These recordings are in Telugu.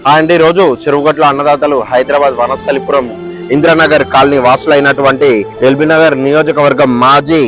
అండ్ ఈ రోజు చెరువుగట్ల అన్నదాతలు హైదరాబాద్ వనస్థలిపురం ఇంద్రనగర్ కాలనీ వాసులైనటువంటి ఎల్బీ నగర్ నియోజకవర్గం మాజీ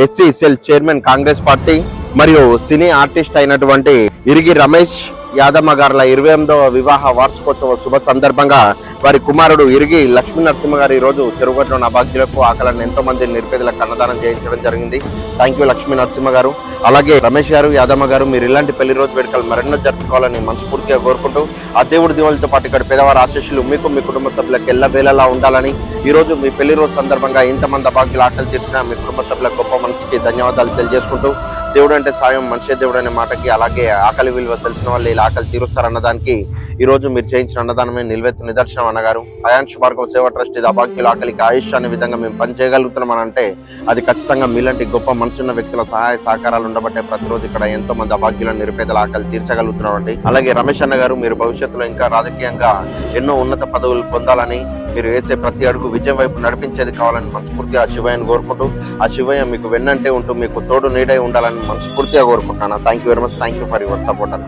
SC cell chairman Congress party మరియు సినీ ఆర్టిస్ట్ అయినటువంటి ఇరిగి రమేష్ యాదమ్మ గారుల 28వ వివాహ వార్షికోత్సవ శుభ సందర్భంగా వారి కుమారుడు ఇరిగి లక్ష్మీ నరసింహ గారు ఈ రోజు చెరువుగట్లోని అభాగ్యులకు ఆకలిని ఎంతో మంది నిరుపేదలకు అన్నదానం చేయించడం జరిగింది. థ్యాంక్ యూ లక్ష్మీ నరసింహ గారు. అలాగే రమేష్ గారు, యాదమ్మ గారు, మీరు ఇలాంటి పెళ్లి రోజు వేడుకలు మరెన్నో జరుపుకోవాలని మనస్ఫూర్తిగా కోరుకుంటూ ఆ దేవుడి దీవులతో పాటు ఇక్కడ పేదవారి ఆశీస్సులు మీకు మీ కుటుంబ సభ్యులకు ఎల్లవేళలా ఉండాలని, ఈ రోజు మీ పెళ్లి రోజు సందర్భంగా ఇంతమంది అభాగ్యులు ఆకలి తీర్చిన మీ కుటుంబ సభ్యులకు గొప్ప మనసుకి ధన్యవాదాలు తెలియజేసుకుంటూ, దేవుడు అంటే సాయం, మనిషే దేవుడు అనే మాటకి, అలాగే ఆకలి విలువ తెలిసిన వాళ్ళు ఇలా ఆకలి తీరుస్తారన్నదానికి ఈ రోజు మీరు చేయించిన అన్నదానమే నిలవెత్తు నిదర్శనం అన్నగారు. అయాన్ భార్గవ సేవా ట్రస్ట్ ఇది అభాగ్యుల ఆకలికి ఆయుష్ అనే విధంగా మేము పనిచేయగలుగుతున్నాం అంటే అది ఖచ్చితంగా మీలాంటి గొప్ప మనసున్న వ్యక్తుల సహాయ సహకారాలు ఉండబట్టే ప్రతిరోజు ఇక్కడ ఎంతో మంది అభాగ్యుల నిరుపేదల ఆకలి తీర్చగలుగుతున్నామండి. అలాగే రమేష్ అన్న గారు, మీరు భవిష్యత్తులో ఇంకా రాజకీయంగా ఎన్నో ఉన్నత పదవులు పొందాలని, మీరు వేసే ప్రతి అడుగు విజయం వైపు నడిపించేది కావాలని మనస్ఫూర్తిగా ఆ శివయ్యను కోరుకుంటూ, ఆ శివయ్య మీకు వెన్నంటే ఉంటూ మీకు తోడు నీడై ఉండాలని మనస్ఫూర్తిగా కోరుకుంటున్నాను. Thank you very much. Thank you for your support అన్న.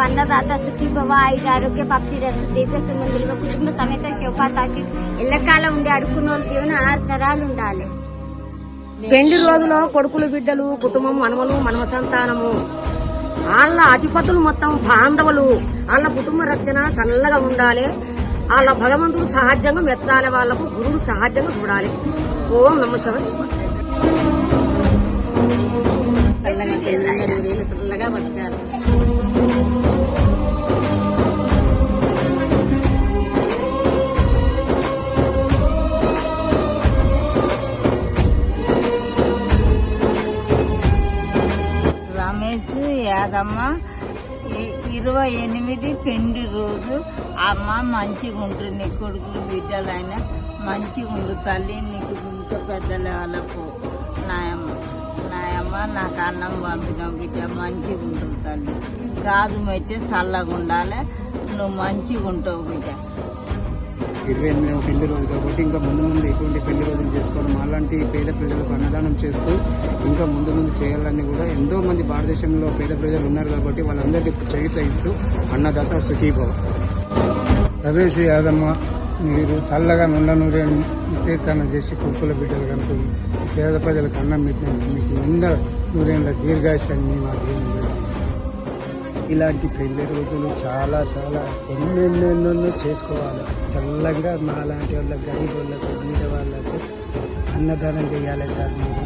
अन्नदाता सुखी भव ఐదు ఆరోగ్య పక్షి రసు దేశ సుమందులుగా కుటుంబ సమేత శివపాతాకి ఎల్లకాలం ఉండి అడుక్కున్న వాళ్ళు దేవుని 6 తరాలు ఉండాలి. పెండి రోజులో కొడుకులు బిడ్డలు కుటుంబం మనవలు మనవ సంతానము వాళ్ళ అధిపతులు మొత్తం బాంధవులు వాళ్ళ కుటుంబ రక్షణ చల్లగా ఉండాలి. వాళ్ళ భగవంతుడు సహజంగా మెచ్చాలి, వాళ్లకు గురువులు సహజంగా చూడాలి. ఓం నమ శివాయ. చల్లగా బతకాలి. రమేష్ యాదమ్మ 28 పెండి రోజు. అమ్మ మంచిగా ఉంటుంది, నీ కొడుకులు బిడ్డలైనా మంచిగా ఉండు తల్లి, నీకు ఇంకా పెద్దల వాళ్ళకు నాయమ్మ నాకు అన్నం పంపిన బిడ్డ మంచిగా ఉంటుంది తల్లి, గాజు మెట్టే చల్లగా ఉండాలి, నువ్వు మంచిగా ఉంటావు బిడ్డ. 28వ పెళ్లి రోజు కాబట్టి ఇంకా ముందు ముందు ఎటువంటి పెళ్లి రోజులు చేసుకోవడం, అలాంటి పేద ప్రజలకు అన్నదానం చేస్తూ ఇంకా ముందు ముందు చేయాలని కూడా ఎంతో మంది భారతదేశంలో పేద ప్రజలు ఉన్నారు కాబట్టి వాళ్ళందరికీ చేయూత ఇస్తూ అన్నదాత సుఖీభవ. రమేష్ యాదమ్మ, మీరు చల్లగా నుండనూరే తీర్థానం చేసి కుక్కుల బిడ్డలు కనుక పేద ప్రజలకు అన్నం పెట్టినందుకు మీకు నిండా నూరేళ్ళ దీర్ఘాయుష్యాన్ని మాకు ఇలాంటి పెళ్లి రోజులు చాలా చాలా ఎన్నెన్నెన్నెన్నో చేసుకోవాలి. చల్లగా మా లాంటి వాళ్ళకి, గరీబ్ వాళ్ళకు, బీద వాళ్ళకు అన్నదానం చేయాలి సార్. మీరు